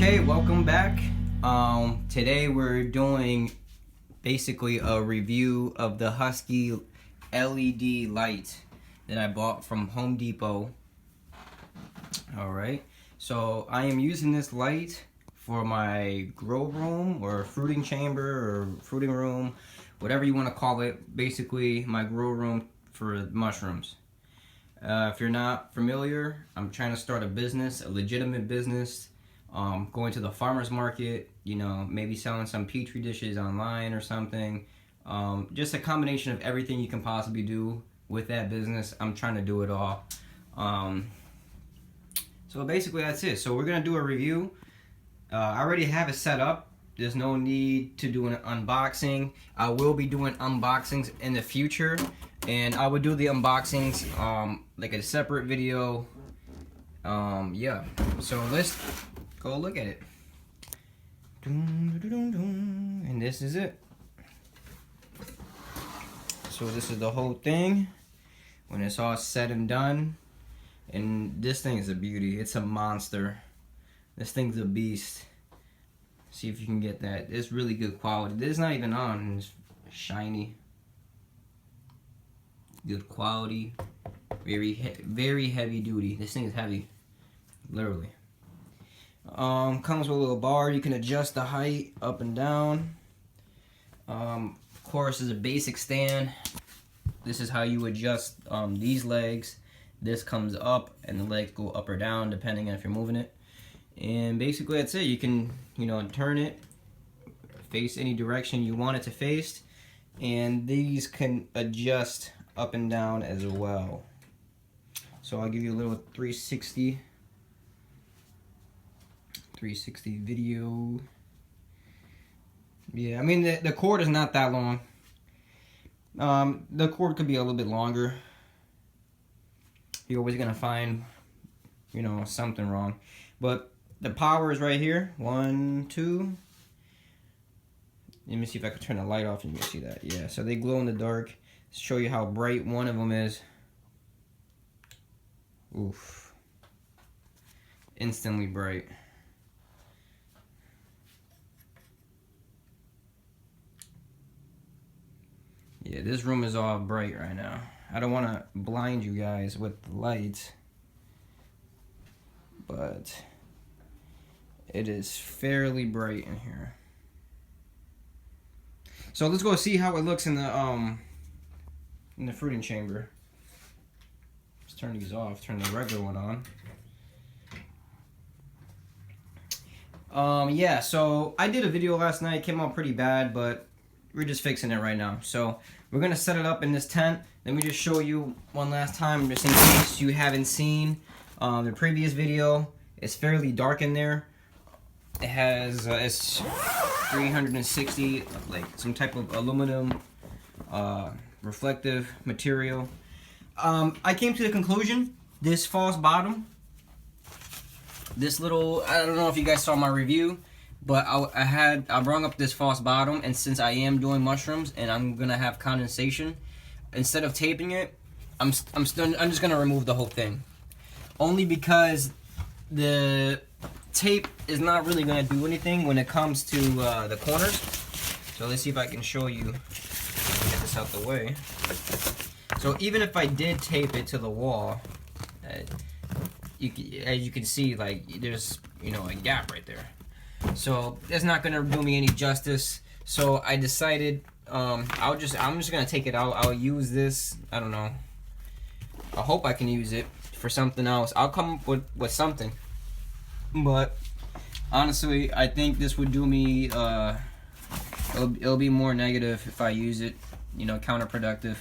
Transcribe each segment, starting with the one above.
Okay, welcome back. Today we're doing basically a review of the Husky LED light that I bought from Home Depot. Alright, so I am using this light for my grow room or fruiting chamber or fruiting room, whatever you want to call it. Basically my grow room for mushrooms. If you're not familiar, I'm trying to start a business, a legitimate business. Going to the farmer's market, you know, maybe selling some petri dishes online or something. Just a combination of everything you can possibly do with that business. I'm trying to do it all. So basically that's it. So we're going to do a review. I already have it set up. There's no need to do an unboxing. I will be doing unboxings in the future. And I would do the unboxings like a separate video. Yeah. So let's go look at it. And this is it. So this is the whole thing when it's all said and done. And this thing is a beauty. It's a monster. This thing's a beast. See if you can get that. It's really good quality. This is not even on. It's shiny. Good quality. Very heavy duty. This thing is heavy. Literally. Comes with a little bar. You can adjust the height up and down. Of course, is a basic stand. This is how you adjust these legs. This comes up and the legs go up or down depending on if you're moving it. And basically that's it. You can, you know, turn it, face any direction you want it to face. And these can adjust up and down as well. So I'll give you a little 360 video. Yeah, I mean the cord is not that long. The cord could be a little bit longer. You're always gonna find, you know, something wrong. But the power is right here. 1, 2. Let me see if I can turn the light off and you can see that. Yeah, so they glow in the dark. Show you how bright one of them is. Oof. Instantly bright. Yeah, this room is all bright right now. I don't want to blind you guys with the lights, but it is fairly bright in here. So let's go see how it looks in the fruiting chamber. Let's turn these off. Turn the regular one on. Yeah, so I did a video last night. It came out pretty bad, but we're just fixing it right now. So we're gonna set it up in this tent. Let me just show you one last time, just in case you haven't seen the previous video. It's fairly dark in there. It has it's 360, like some type of aluminum reflective material. I came to the conclusion this false bottom, this little, I don't know if you guys saw my review, but I brung up this false bottom, and since I am doing mushrooms and I'm gonna have condensation, instead of taping it, I'm just gonna remove the whole thing, only because the tape is not really gonna do anything when it comes to the corners. So let's see if I can show you. Get this out the way. So even if I did tape it to the wall, as you can see, like there's, you know, a gap right there. So that's not gonna do me any justice. So I decided I'm just gonna take it out. I'll use this. I don't know. I hope I can use it for something else. I'll come up with something. But honestly, I think this would do me. It'll be more negative if I use it. You know, counterproductive.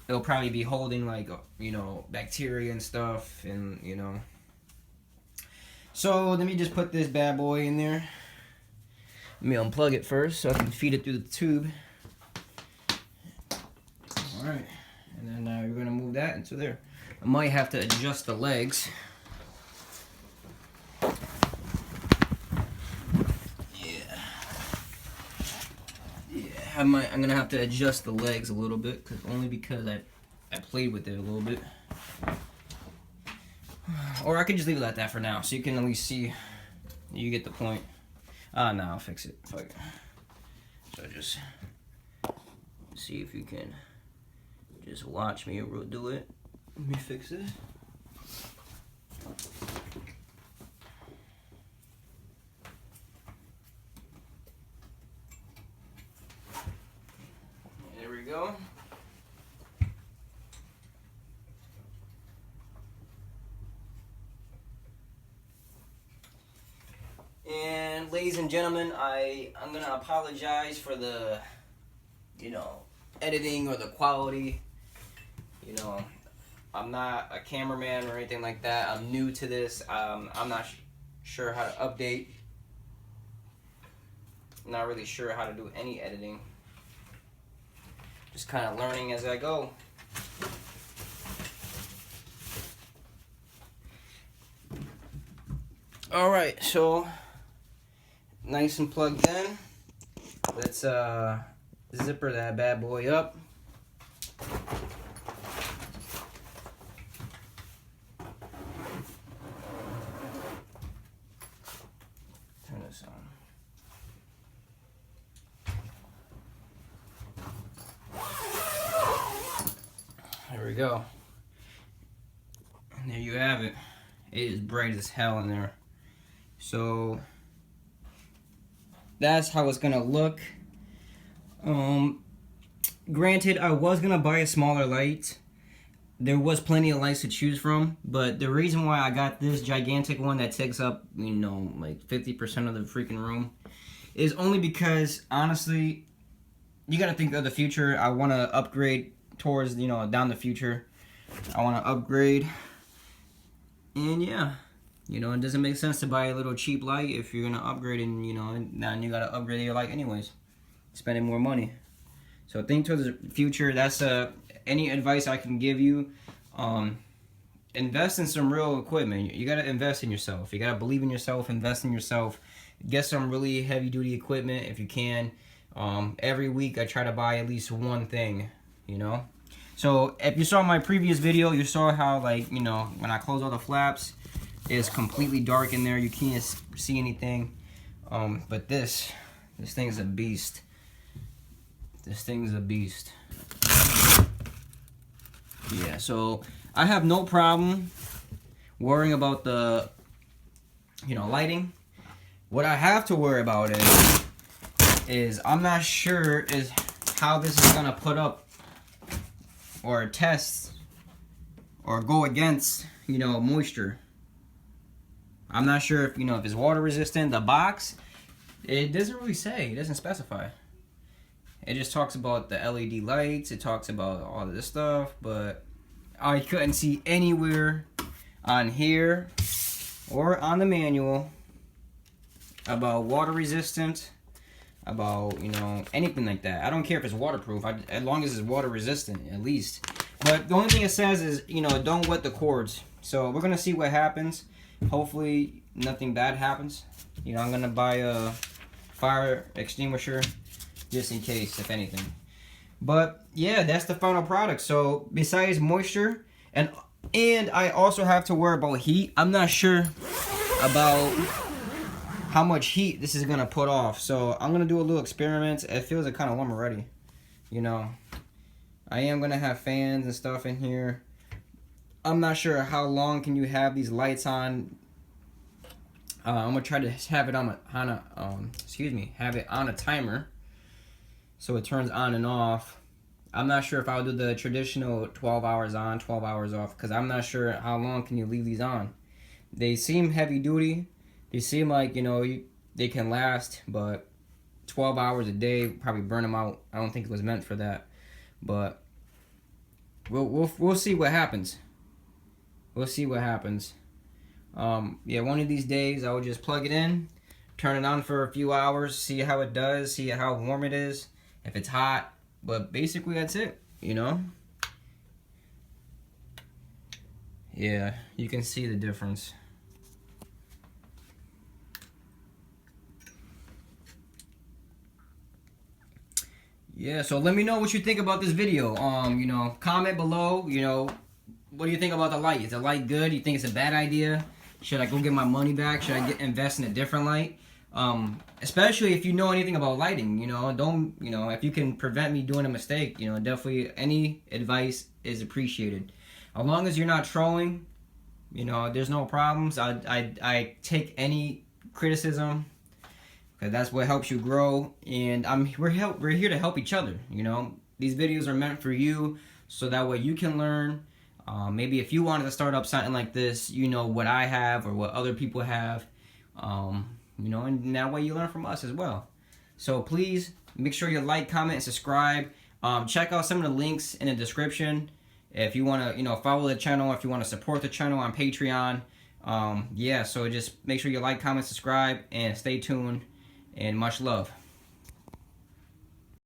It'll probably be holding, like, you know, bacteria and stuff, and you know. So let me just put this bad boy in there. Let me unplug it first so I can feed it through the tube. Alright, and then we're gonna move that into there. I might have to adjust the legs. I'm gonna have to adjust the legs a little bit, only because I played with it a little bit. or I could just leave it like that for now, so you can at least see. You get the point. No, I'll fix it. Fuck it. So just see if you can just watch me do it. Let me fix it. There we go. And ladies and gentlemen, I'm gonna apologize for the, editing or the quality. I'm not a cameraman or anything like that. I'm new to this. I'm not sure how to update. I'm not really sure how to do any editing. Just kind of learning as I go. All right, so nice and plugged in. Let's zipper that bad boy up. Turn this on. There we go. And there you have it. It is bright as hell in there. So that's how it's gonna look. Granted, I was gonna buy a smaller light. There was plenty of lights to choose from, but the reason why I got this gigantic one that takes up, like 50% of the freaking room is only because, honestly, you gotta think of the future. I want to upgrade towards, down the future. I want to upgrade, and yeah. It doesn't make sense to buy a little cheap light if you're gonna upgrade, and now you gotta upgrade your light anyways, spending more money. So think towards the future. That's any advice I can give you. Invest in some real equipment. You gotta invest in yourself. You gotta believe in yourself. Invest in yourself. Get some really heavy duty equipment if you can. Every week I try to buy at least one thing. So if you saw my previous video, you saw how when I close all the flaps, it's completely dark in there. You can't see anything. But this thing is a beast. This thing is a beast. Yeah, so I have no problem worrying about the, lighting. What I have to worry about is I'm not sure is how this is gonna put up or test or go against, moisture. I'm not sure if, if it's water resistant. The box, it doesn't really say. It doesn't specify. It just talks about the LED lights. It talks about all of this stuff, but I couldn't see anywhere on here or on the manual about water resistant, about, anything like that. I don't care if it's waterproof, as long as it's water resistant, at least. But the only thing it says is, don't wet the cords. So we're going to see what happens. Hopefully nothing bad happens. I'm going to buy a fire extinguisher just in case, if anything. But yeah, that's the final product. So besides moisture, and I also have to worry about heat. I'm not sure about how much heat this is gonna put off. So I'm gonna do a little experiment. It feels like kind of warm already. I am gonna have fans and stuff in here. I'm not sure how long can you have these lights on. I'm gonna try to have it on a timer, so it turns on and off. I'm not sure if I'll do the traditional 12 hours on, 12 hours off, because I'm not sure how long can you leave these on. They seem heavy duty. They seem like, they can last, but 12 hours a day probably burn them out. I don't think it was meant for that, but we'll see what happens. We'll see what happens. Yeah, one of these days I will just plug it in, turn it on for a few hours, see how it does, see how warm it is, if it's hot. But basically that's it, Yeah, you can see the difference. Yeah, so let me know what you think about this video. Comment below, what do you think about the light? Is the light good? You think it's a bad idea? Should I go get my money back? Should I invest in a different light? Especially if you know anything about lighting, you know, don't, you know, if you can prevent me doing a mistake, you know, definitely any advice is appreciated. As long as you're not trolling, you know, there's no problems. I take any criticism, because that's what helps you grow, and we're here to help each other, you know. These videos are meant for you, so that way you can learn. Maybe if you wanted to start up something like this, you know what I have or what other people have, you know, and that way you learn from us as well. So please make sure you like, comment, and subscribe. Check out some of the links in the description if you want to, you know, follow the channel, if you want to support the channel on Patreon. Yeah, so just make sure you like, comment, subscribe, and stay tuned, and much love.